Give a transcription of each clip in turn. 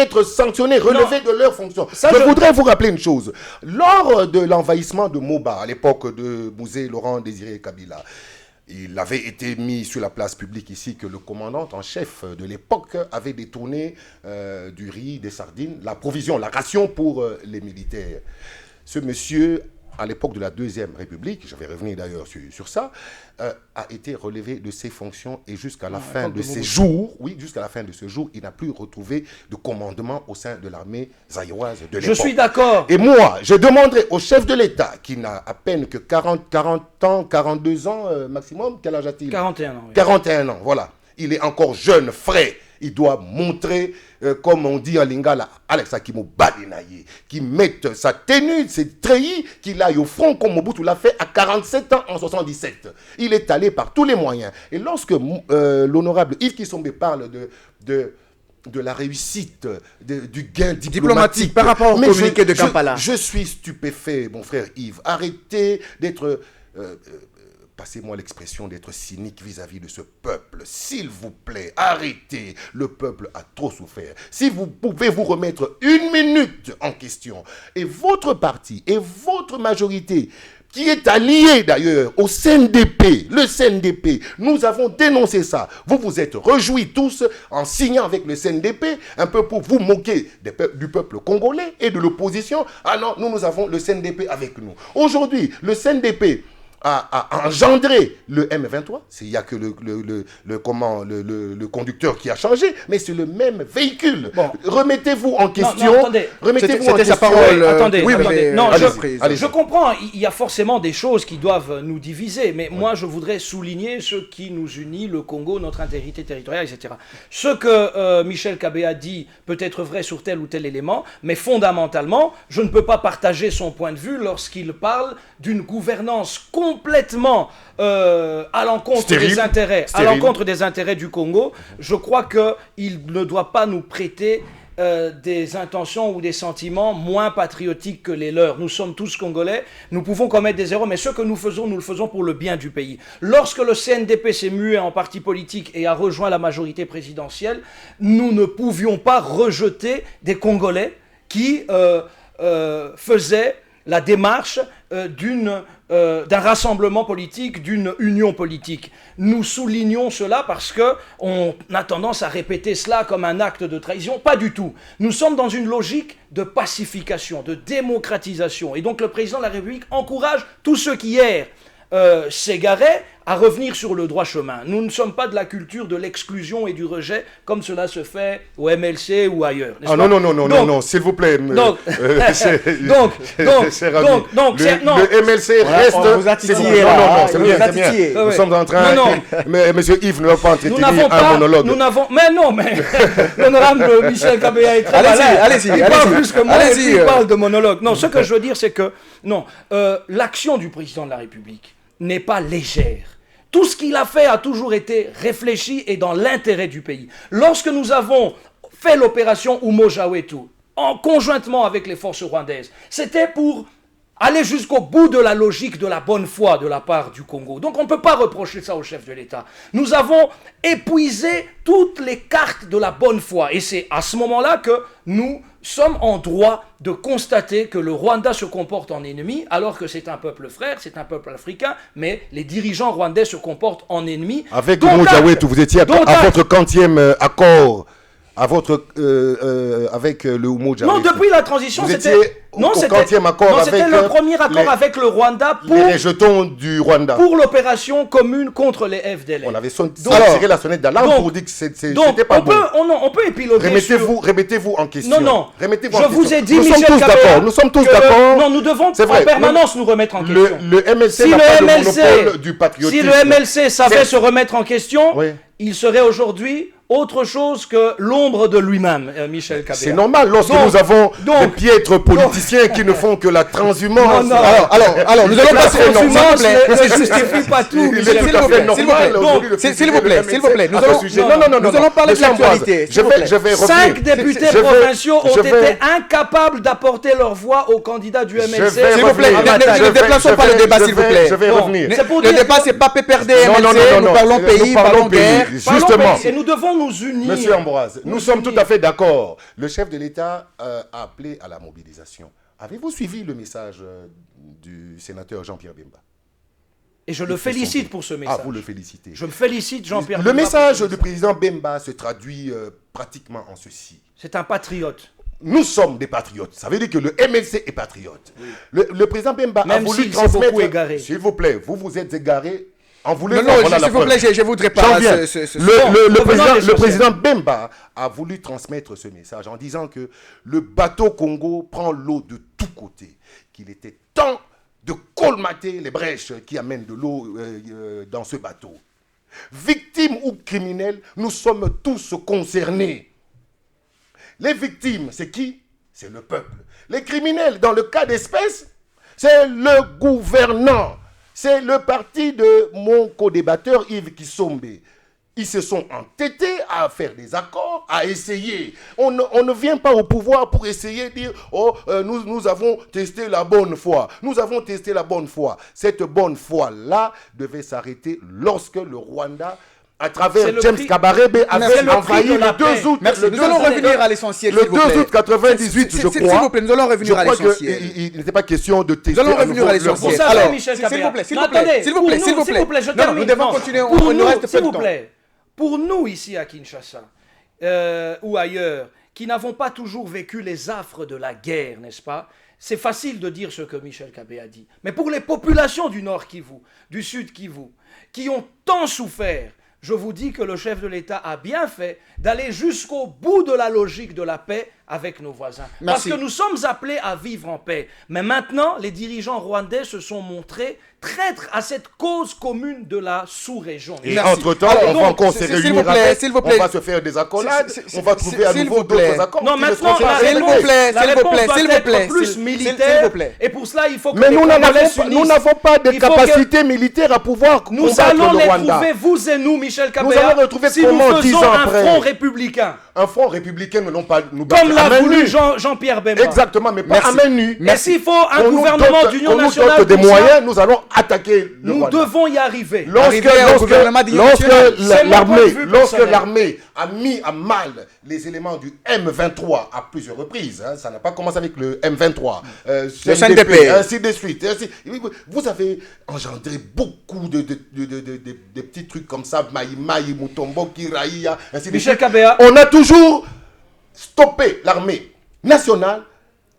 être sanctionnés, relevés de leurs fonctions. Je voudrais vous rappeler une chose. Lors de l'envahissement de Moba, à l'époque de Mouzé Laurent Désiré Kabila, il avait été mis sur la place publique ici que le commandant en chef de l'époque avait détourné du riz, des sardines, la provision, la ration pour les militaires. Ce monsieur, à l'époque de la Deuxième République, je vais revenir d'ailleurs sur ça, a été relevé de ses fonctions et jusqu'à la fin de ses jours, jusqu'à la fin de ce jour, il n'a plus retrouvé de commandement au sein de l'armée zaïroise de l'époque. Je suis d'accord. Et moi, je demanderai au chef de l'État, qui n'a à peine que 40 ans, 42 ans maximum, quel âge a-t-il? 41 ans. Oui. 41 ans, voilà. Il est encore jeune, frais. Il doit montrer, comme on dit en lingala, Alex Akimo Badinaye, qui mette sa tenue, ses treillis, qu'il aille au front comme Mobutu l'a fait à 47 ans en 77. Il est allé par tous les moyens. Et lorsque l'honorable Yves Kissombe parle de la réussite, du gain diplomatique par rapport au communiqué de Kampala. Je suis stupéfait, mon frère Yves. Arrêtez d'être... passez-moi l'expression d'être cynique vis-à-vis de ce peuple. S'il vous plaît, arrêtez. Le peuple a trop souffert. Si vous pouvez vous remettre une minute en question, et votre parti et votre majorité, qui est allié d'ailleurs au CNDP, le CNDP, nous avons dénoncé ça. Vous vous êtes réjouis tous en signant avec le CNDP, un peu pour vous moquer du peuple congolais et de l'opposition. Ah non, nous avons le CNDP avec nous. Aujourd'hui, le CNDP a engendré le M23. Il n'y a que le conducteur qui a changé, mais c'est le même véhicule. Bon. Remettez-vous en question. Non, attendez. C'était sa parole. Attendez. Non, allez-y. Je comprends. Il y a forcément des choses qui doivent nous diviser, mais moi, je voudrais souligner ce qui nous unit, le Congo, notre intégrité territoriale, etc. Ce que Michel Kabé a dit peut être vrai sur tel ou tel élément, mais fondamentalement, je ne peux pas partager son point de vue lorsqu'il parle d'une gouvernance complètement à l'encontre des intérêts du Congo. Je crois qu'il ne doit pas nous prêter des intentions ou des sentiments moins patriotiques que les leurs. Nous sommes tous Congolais, nous pouvons commettre des erreurs, mais ce que nous le faisons pour le bien du pays. Lorsque le CNDP s'est mué en parti politique et a rejoint la majorité présidentielle, nous ne pouvions pas rejeter des Congolais qui faisaient la démarche d'un rassemblement politique, d'une union politique. Nous soulignons cela parce qu'on a tendance à répéter cela comme un acte de trahison. Pas du tout. Nous sommes dans une logique de pacification, de démocratisation. Et donc le président de la République encourage tous ceux qui hier s'égaraient à revenir sur le droit chemin. Nous ne sommes pas de la culture de l'exclusion et du rejet comme cela se fait au MLC ou ailleurs. Ah non, s'il vous plaît. Le MLC reste... On vous a titillé. C'est bien. Nous sommes en train... Mais monsieur Yves ne va pas entretenir un monologue. Mais l'honorable Michel Kabea est très malin. Allez-y. Il parle plus que moi, il parle de monologue. Non, ce que je veux dire, c'est que l'action du président de la République n'est pas légère. Tout ce qu'il a fait a toujours été réfléchi et dans l'intérêt du pays. Lorsque nous avons fait l'opération Umoja-Wetu, conjointement avec les forces rwandaises, c'était pour aller jusqu'au bout de la logique de la bonne foi de la part du Congo. Donc on ne peut pas reprocher ça au chef de l'État. Nous avons épuisé toutes les cartes de la bonne foi. Et c'est à ce moment-là que nous sommes en droit de constater que le Rwanda se comporte en ennemi, alors que c'est un peuple frère, c'est un peuple africain, mais les dirigeants rwandais se comportent en ennemi. Avec Umoja-Wetu, vous étiez à votre 40e accord avec le Umoja. Non, depuis la transition, c'était le premier accord avec le Rwanda pour les rejetons du Rwanda. Pour l'opération commune contre les FDLR. On avait tiré la sonnette d'alarme pour dire que c'était pas bon. On peut épiloguer. Remettez-vous en question. Non. Je vous ai dit, Michel Kabea. Nous sommes tous d'accord. Non, nous devons en permanence nous remettre en question. Le MLC n'a pas le monopole du patriotisme. Si le MLC savait se remettre en question, il serait aujourd'hui autre chose que l'ombre de lui-même, Michel Kabea. C'est normal lorsque nous avons des piètres politiciens qui ne font que la transhumance. Alors, nous allons passer au transhumance, ne justifie pas tout. S'il vous plaît. Nous allons parler de l'actualité. Je vais revenir. 5 députés provinciaux ont été incapables d'apporter leur voix aux candidats du MLC. S'il vous plaît, ne déplaçons pas le débat, s'il vous plaît. Je vais revenir. Le débat, c'est pas PPRD, MLC, nous parlons pays, parlons guerre. Justement. Et nous devons nous unir. Monsieur Ambroise, nous sommes tout à fait d'accord. Le chef de l'État a appelé à la mobilisation. Avez-vous suivi le message du sénateur Jean-Pierre Bemba? Et je le félicite pour ce message. Ah, vous le félicitez. Je me félicite, Jean-Pierre Le Bemba. message du président Bemba se traduit pratiquement en ceci. C'est un patriote. Nous sommes des patriotes. Ça veut dire que le MLC est patriote. Oui. Le président Bemba a voulu transmettre... S'il vous plaît, vous vous êtes égaré. En voulant non, s'il vous plaît, je ne voudrais pas... Le président Bemba a voulu transmettre ce message en disant que le bateau Congo prend l'eau de tous côtés. Qu'il était temps de colmater les brèches qui amènent de l'eau dans ce bateau. Victimes ou criminels, nous sommes tous concernés. Les victimes, c'est qui? C'est le peuple. Les criminels, dans le cas d'espèce, c'est le gouvernant. C'est le parti de mon co-débatteur Yves Kissombe. Ils se sont entêtés à faire des accords, à essayer. On ne vient pas au pouvoir pour essayer de dire « Oh, nous avons testé la bonne foi. » Nous avons testé la bonne foi. Cette bonne foi-là devait s'arrêter lorsque le Rwanda, à travers James Kabarebe, avait envahi le 2 août. Merci. Nous allons revenir à l'essentiel. Le 2 août 98, je crois. S'il vous plaît, nous allons revenir à l'essentiel. Il n'était pas question de tester. Nous allons revenir à l'essentiel. Alors, s'il vous plaît, je termine. Nous devons continuer. On nous reste peu de temps. Pour nous ici à Kinshasa ou ailleurs, qui n'avons pas toujours vécu les affres de la guerre, n'est-ce pas? C'est facile de dire ce que Michel Kabé a dit. Mais pour les populations du Nord Kivu, du Sud Kivu, qui ont tant souffert, je vous dis que le chef de l'État a bien fait d'aller jusqu'au bout de la logique de la paix avec nos voisins. Merci. Parce que nous sommes appelés à vivre en paix. Mais maintenant, les dirigeants rwandais se sont montrés traîtres à cette cause commune de la sous-région. Et entre-temps, on va encore se réunir avec, on va se faire des accolades, on va trouver à nouveau d'autres accords. Non, maintenant, la réponse doit être plus militaire. Et pour cela, il faut que mais nous n'avons pas de capacité militaire à pouvoir combattre le Rwanda. Nous allons les trouver, vous et nous, Michel Kabé, si nous faisons un front républicain. Un front républicain, nous n'allons pas nous battre. Comme l'a voulu Jean-Pierre Bemba. Exactement, mais pas à main nue. Et s'il faut un gouvernement d'union nationale, nous donne des moyens, nous allons attaquer le Rwanda. Nous devons y arriver. Lorsque l'armée a mis à mal les éléments du M23 à plusieurs reprises, hein, ça n'a pas commencé avec le M23, le CNDP, ainsi de suite. Vous avez engendré beaucoup de petits trucs comme ça, Maï, Mutombo, Kiraïa, ainsi de suite. On a toujours stoppé l'armée nationale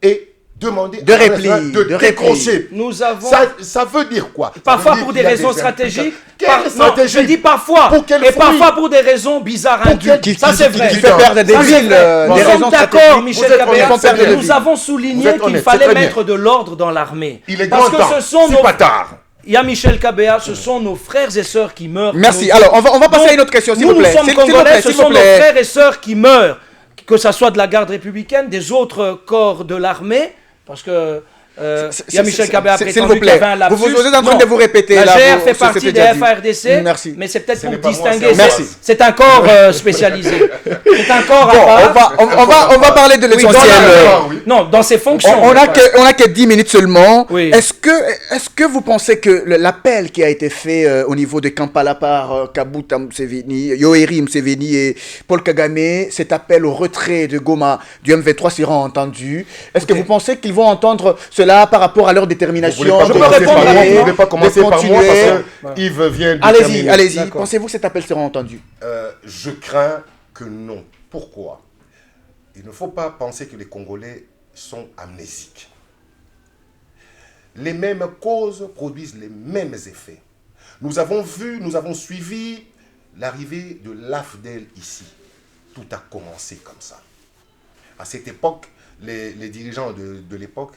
et demandé de décrocher. Nous avons... ça veut dire quoi? Parfois pour des raisons stratégiques. Je dis parfois. Et parfois pour des raisons bizarres indues. Ça c'est vrai. Qui fait perdre des villes. Nous sommes d'accord, Michel Kabé. Nous avons souligné qu'il fallait mettre de l'ordre dans l'armée. Il est grand temps. C'est pas tard. Il y a Michel Kabé, ce sont nos frères et sœurs qui meurent. Merci. Alors, on va passer à une autre question, s'il vous plaît. Nous sommes congolais, ce sont nos frères et sœurs qui meurent. Que ce soit de la garde républicaine, des autres corps de l'armée, parce que il y a Michel Kabé a prétendu qu'il y avait un lapsus. Vous êtes en train de vous répéter. La GR fait partie des FARDC, mais c'est peut-être pour distinguer. C'est un corps spécialisé. C'est un corps à part. On va parler de l'essentiel. Non, dans ses fonctions. On n'a que 10 minutes seulement. Est-ce que vous pensez que l'appel qui a été fait au niveau de Kampala par Kabuta Museveni, Yoweri Museveni et Paul Kagame, cet appel au retrait de Goma du M23 sera entendu? Est-ce que vous pensez qu'ils vont entendre cela par rapport à leur détermination? Je peux répondre. Vous ne voulez pas commencer par moi parce que Yves vient de terminer. Allez-y. Pensez-vous que cet appel sera entendu? Je crains que non. Pourquoi? Il ne faut pas penser que les Congolais sont amnésiques. Les mêmes causes produisent les mêmes effets. Nous avons suivi l'arrivée de l'AFDEL ici. Tout a commencé comme ça. À cette époque, les dirigeants de l'époque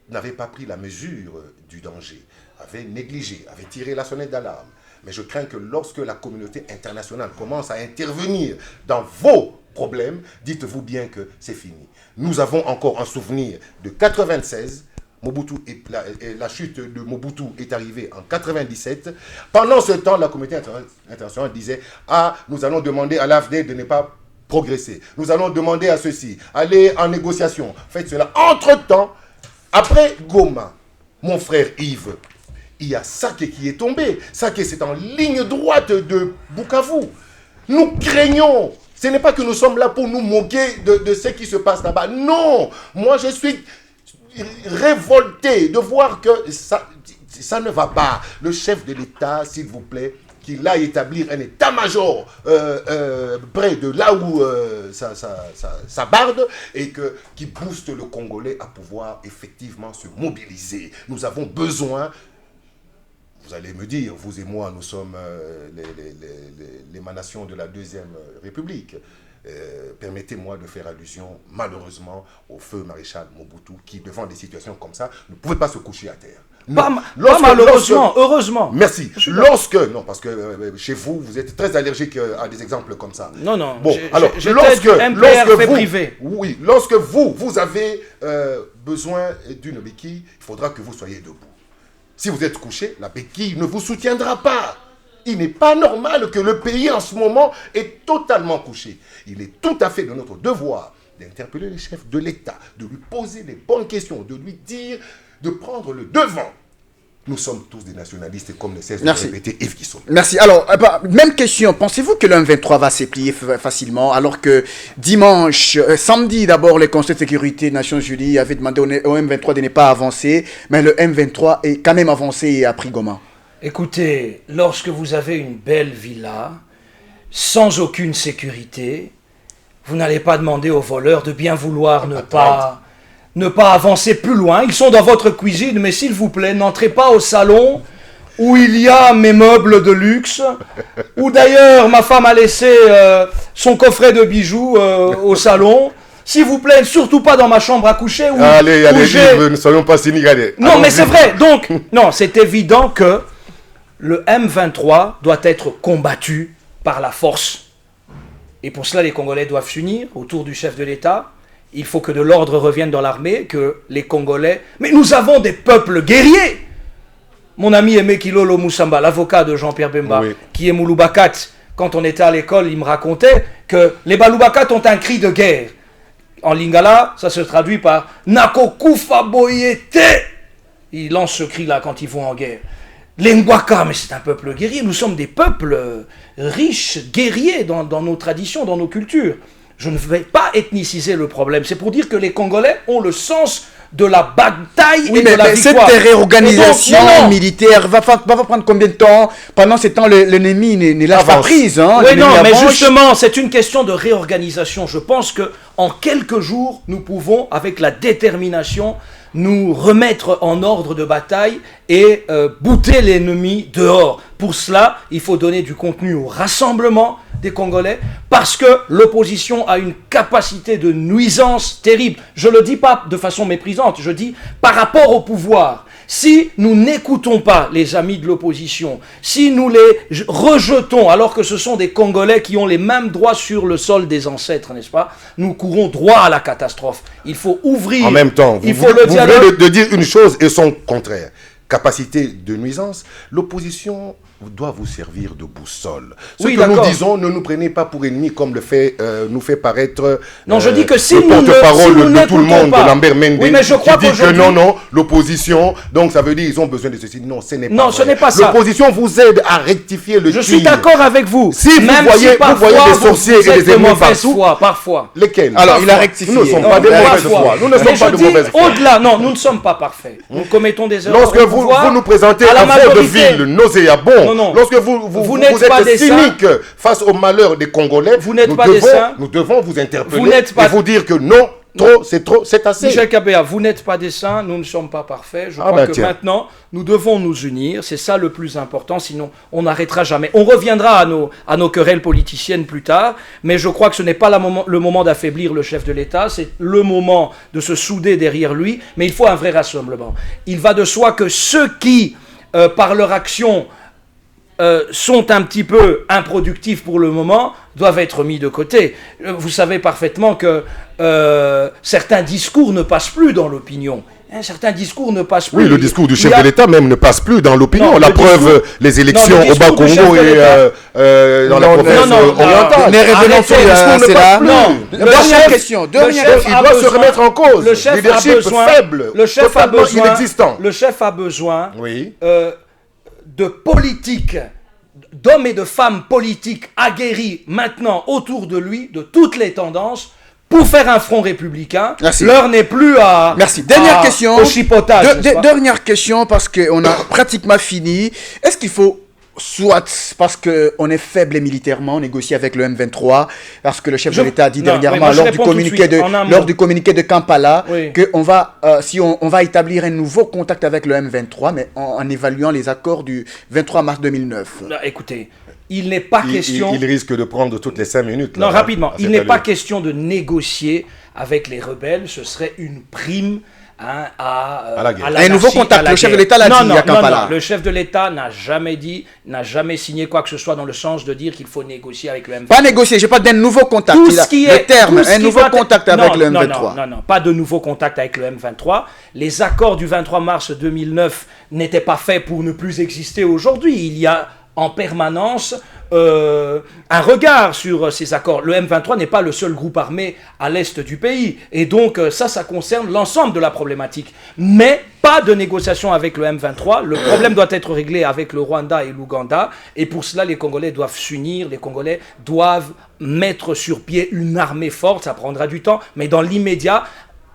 n'avaient pas pris la mesure du danger, avaient négligé, avaient tiré la sonnette d'alarme. Mais je crains que lorsque la communauté internationale commence à intervenir dans vos problèmes, dites-vous bien que c'est fini. Nous avons encore un souvenir de 96, la chute de Mobutu est arrivée en 97. Pendant ce temps, la communauté internationale disait « Ah, nous allons demander à l'AFD de ne pas progresser. Nous allons demander à ceux-ci, aller en négociation. Faites cela. Entre-temps, après Goma, mon frère Yves, il y a Sake qui est tombé. Sake, c'est en ligne droite de Bukavu. Nous craignons. Ce n'est pas que nous sommes là pour nous moquer de ce qui se passe là-bas. Non, moi je suis révolté de voir que ça ne va pas. Le chef de l'État, s'il vous plaît, qu'il aille établir un état-major près de là où ça barde et qui booste le Congolais à pouvoir effectivement se mobiliser. Nous avons besoin, vous allez me dire, vous et moi, nous sommes l'émanation de la Deuxième République. Permettez-moi de faire allusion, malheureusement, au feu maréchal Mobutu, qui, devant des situations comme ça, ne pouvait pas se coucher à terre. Pas malheureusement, heureusement. Merci. Non, parce que chez vous, vous êtes très allergique à des exemples comme ça. Non. Bon, alors, lorsque vous avez besoin d'une béquille, il faudra que vous soyez debout. Si vous êtes couché, la béquille ne vous soutiendra pas. Il n'est pas normal que le pays en ce moment est totalement couché. Il est tout à fait de notre devoir d'interpeller le chef de l'État, de lui poser les bonnes questions, de lui dire de prendre le devant. Nous sommes tous des nationalistes, comme ne cesse de répéter Yves Guisson. Merci. Alors, même question. Pensez-vous que le M23 va se plier facilement, alors que samedi d'abord, les conseils de sécurité des Nations Unies avaient demandé au M23 de ne pas avancer, mais le M23 est quand même avancé et a pris Goma. Écoutez, lorsque vous avez une belle villa, sans aucune sécurité, vous n'allez pas demander aux voleurs de bien vouloir ne pas avancer plus loin. Ils sont dans votre cuisine, mais s'il vous plaît, n'entrez pas au salon où il y a mes meubles de luxe, où d'ailleurs ma femme a laissé son coffret de bijoux au salon. S'il vous plaît, surtout pas dans ma chambre à coucher. Allez, ne soyons pas sénégalais. Non, mais c'est vrai. Donc, non, c'est évident que le M23 doit être combattu par la force. Et pour cela, les Congolais doivent s'unir autour du chef de l'État. Il faut que de l'ordre revienne dans l'armée, que les Congolais... Mais nous avons des peuples guerriers. Mon ami Aimé Kilolo Moussamba, l'avocat de Jean-Pierre Bemba, qui est Mouloubakat, quand on était à l'école, il me racontait que les Baloubakat ont un cri de guerre. En lingala, ça se traduit par « Nako kufa boyete ». Ils lancent ce cri-là quand ils vont en guerre. Les Ngwaka, mais c'est un peuple guerrier. Nous sommes des peuples riches, guerriers dans nos traditions, dans nos cultures. Je ne vais pas ethniciser le problème. C'est pour dire que les Congolais ont le sens de la bataille et de la victoire. Cette réorganisation militaire va prendre combien de temps? Pendant ce temps, l'ennemi ne lâche pas prise. Hein, oui, non, mais justement, c'est une question de réorganisation. Je pense qu'en quelques jours, nous pouvons, avec la détermination, nous remettre en ordre de bataille et bouter l'ennemi dehors. Pour cela, il faut donner du contenu au rassemblement des Congolais, parce que l'opposition a une capacité de nuisance terrible. Je ne le dis pas de façon méprisante, je dis par rapport au pouvoir. Si nous n'écoutons pas les amis de l'opposition, si nous les rejetons alors que ce sont des Congolais qui ont les mêmes droits sur le sol des ancêtres, n'est-ce pas? Nous courons droit à la catastrophe. Il faut ouvrir... En même temps, vous venez de dire une chose et son contraire. Capacité de nuisance, l'opposition doit vous servir de boussole. Ce que nous disons, ne nous prenez pas pour ennemis comme nous fait paraître je dis que si le porte-parole de tout le monde, pas, de Lambert Mende, mais je crois qui dit que non, l'opposition, donc ça veut dire qu'ils ont besoin de ceci. Non, ce n'est pas Non, vrai. Ce n'est pas ça. L'opposition vous aide à rectifier le tir. Je suis d'accord avec vous. Si vous voyez des sorciers et des ennemis partout, parfois. Lesquels? Alors, il a rectifié. Nous ne sommes pas de mauvaise foi. Nous ne sommes pas de mauvaise foi. Au-delà, non, nous ne sommes pas parfaits. Nous commettons des erreurs. Lorsque vous nous présentez un vaudeville nauséabond, lorsque vous êtes cynique face au malheur des Congolais, nous devons vous interpeller et vous dire que non, c'est assez. Michel Kabea, vous n'êtes pas des saints, nous ne sommes pas parfaits. Je crois que maintenant, nous devons nous unir. C'est ça le plus important, sinon on n'arrêtera jamais. On reviendra à nos querelles politiciennes plus tard, mais je crois que ce n'est pas le moment d'affaiblir le chef de l'État, c'est le moment de se souder derrière lui, mais il faut un vrai rassemblement. Il va de soi que ceux qui, par leur action, sont un petit peu improductifs pour le moment, doivent être mis de côté. Vous savez parfaitement que certains discours ne passent plus dans l'opinion. Certains discours ne passent plus. Oui, le discours du chef de l'État même ne passe plus dans l'opinion. La preuve, les élections au Bas-Congo et dans la province orientale. Ne revenons plus, c'est là. Non. Dernière question. Il doit se remettre en cause. Le chef a besoin, faible, totalement inexistant. Le chef a besoin de politique d'hommes et de femmes politiques aguerris maintenant autour de lui, de toutes les tendances, pour faire un front républicain. Merci. L'heure n'est plus à... Merci. Dernière question. Au chipotage. Dernière question, parce qu'on a pratiquement fini. Est-ce qu'il faut, soit parce qu'on est faible militairement, négocier avec le M23, parce que le chef de l'État a dit dernièrement, lors du communiqué de Kampala, qu'on va, on va établir un nouveau contact avec le M23, mais en évaluant les accords du 23 mars 2009. Écoutez... Il n'est pas question... Il risque de prendre toutes les 5 minutes. Là, non, rapidement. Il n'est pas question de négocier avec les rebelles. Ce serait une prime à la guerre. Un nouveau contact. Le chef de l'État l'a dit à Kampala. Non, le chef de l'État n'a jamais dit, n'a jamais signé quoi que ce soit dans le sens de dire qu'il faut négocier avec le M23. Pas négocier, je parle d'un nouveau contact. Tout ce qui est... Le terme, un nouveau contact avec le M23. Non, pas de nouveau contact avec le M23. Les accords du 23 mars 2009 n'étaient pas faits pour ne plus exister aujourd'hui. Il y a en permanence un regard sur ces accords. Le M23 n'est pas le seul groupe armé à l'est du pays. Et donc ça concerne l'ensemble de la problématique. Mais pas de négociation avec le M23. Le problème doit être réglé avec le Rwanda et l'Ouganda. Et pour cela, les Congolais doivent s'unir. Les Congolais doivent mettre sur pied une armée forte. Ça prendra du temps. Mais dans l'immédiat,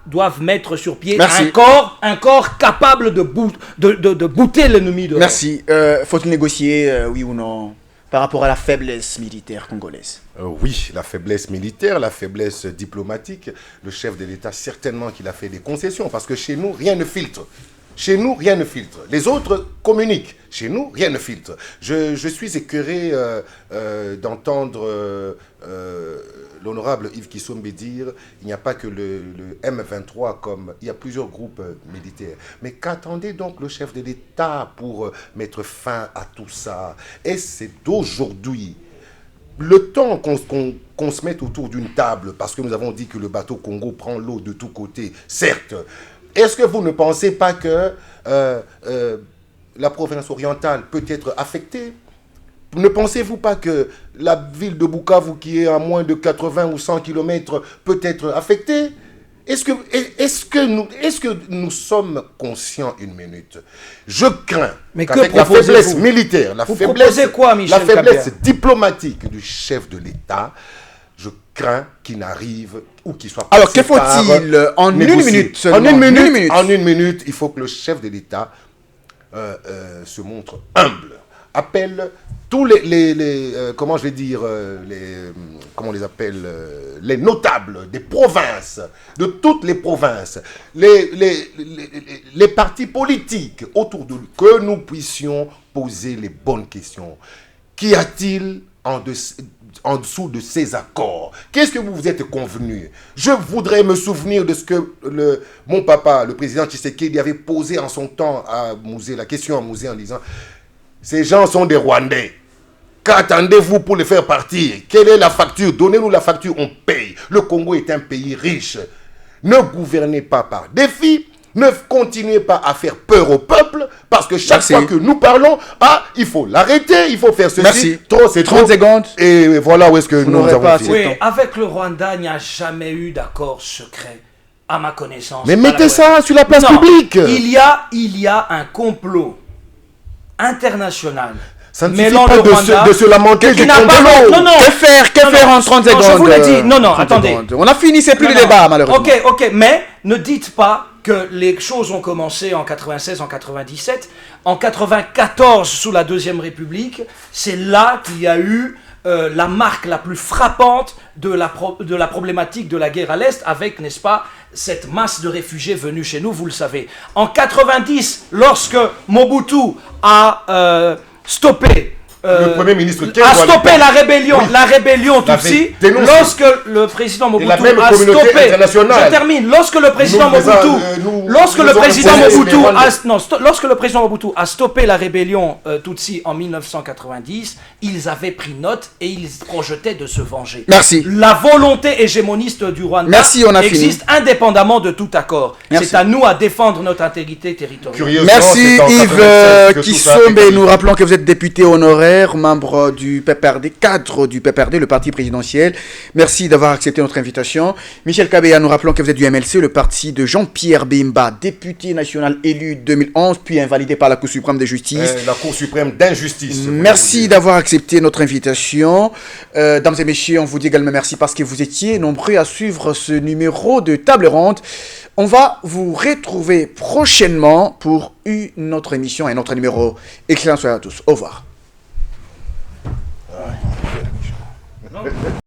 doivent mettre sur pied un corps capable de bouter l'ennemi. Merci. Faut-il négocier, oui ou non, par rapport à la faiblesse militaire congolaise? Oui, la faiblesse militaire, la faiblesse diplomatique. Le chef de l'État, certainement qu'il a fait des concessions, parce que chez nous, rien ne filtre. Chez nous, rien ne filtre. Les autres communiquent. Chez nous, rien ne filtre. Je suis écœuré d'entendre l'honorable Yves Kissombe dire il n'y a pas que le M23 comme... Il y a plusieurs groupes militaires. Mais qu'attendait donc le chef de l'État pour mettre fin à tout ça? Et c'est d'aujourd'hui. Le temps qu'on se mette autour d'une table, parce que nous avons dit que le bateau Congo prend l'eau de tous côtés, certes. Est-ce que vous ne pensez pas que la province orientale peut être affectée? Ne pensez-vous pas que la ville de Bukavu, qui est à moins de 80 ou 100 km, peut être affectée? Est-ce que nous sommes conscients une minute? Je crains qu'avec la faiblesse militaire, la faiblesse diplomatique du chef de l'État, je crains qu'il n'arrive ou qu'il soit... Alors, que faut-il en une minute seulement? En une minute, il faut que le chef de l'État se montre humble. Appelle tous comment je vais dire, comment on les appelle, les notables des provinces, de toutes les provinces, les partis politiques autour de lui, que nous puissions poser les bonnes questions. Qu'y a-t-il en dessous de ces accords? Qu'est-ce que vous vous êtes convenus? Je voudrais me souvenir de ce que mon papa, le président Tshisekedi, avait posé en son temps à Mouzé, la question à Mouzé en disant: ces gens sont des Rwandais. Qu'attendez-vous pour les faire partir? Quelle est la facture? Donnez-nous la facture, on paye. Le Congo est un pays riche. Ne gouvernez pas par défi. Ne continuez pas à faire peur au peuple, parce que chaque fois que nous parlons, il faut l'arrêter, il faut faire ceci. Merci. Trop, c'est 30 secondes. Et voilà où est-ce que nous avons fait. Oui, avec le Rwanda, il n'y a jamais eu d'accord secret, à ma connaissance. Mais mettez ça sur la place publique. Il y a un complot international. Ça ne suffit pas de se lamenter du complot. Non. Que faire en 30 secondes? Je vous l'ai dit. Non, attendez. On a fini, c'est plus le débat, malheureusement. Ok, mais ne dites pas que les choses ont commencé en 96, en 97. En 94, sous la Deuxième République, c'est là qu'il y a eu la marque la plus frappante de la problématique de la guerre à l'Est, avec, n'est-ce pas, cette masse de réfugiés venus chez nous, vous le savez. En 90, lorsque Mobutu a stoppé le Premier ministre a stoppé la rébellion Tutsi, lorsque le président Mobutu a stoppé, je termine, lorsque le président Mobutu a stoppé la rébellion Tutsi en 1990, ils avaient pris note et ils projetaient de se venger. Merci. La volonté hégémoniste du Rwanda existe indépendamment de tout accord. C'est à nous à défendre notre intégrité territoriale. Merci Yves Kissombe, nous rappelons que vous êtes député honoraire Kabert, membre du PPRD, cadre du PPRD, le parti présidentiel. Merci d'avoir accepté notre invitation. Michel Kabea, nous rappelons que vous êtes du MLC, le parti de Jean-Pierre Bemba, député national élu 2011, puis invalidé par la Cour suprême de justice. La Cour suprême d'injustice. Merci d'avoir accepté notre invitation. Dames et messieurs, on vous dit également merci parce que vous étiez nombreux à suivre ce numéro de Table Ronde. On va vous retrouver prochainement pour une autre émission, un autre numéro. Excellente soirée à tous. Au revoir.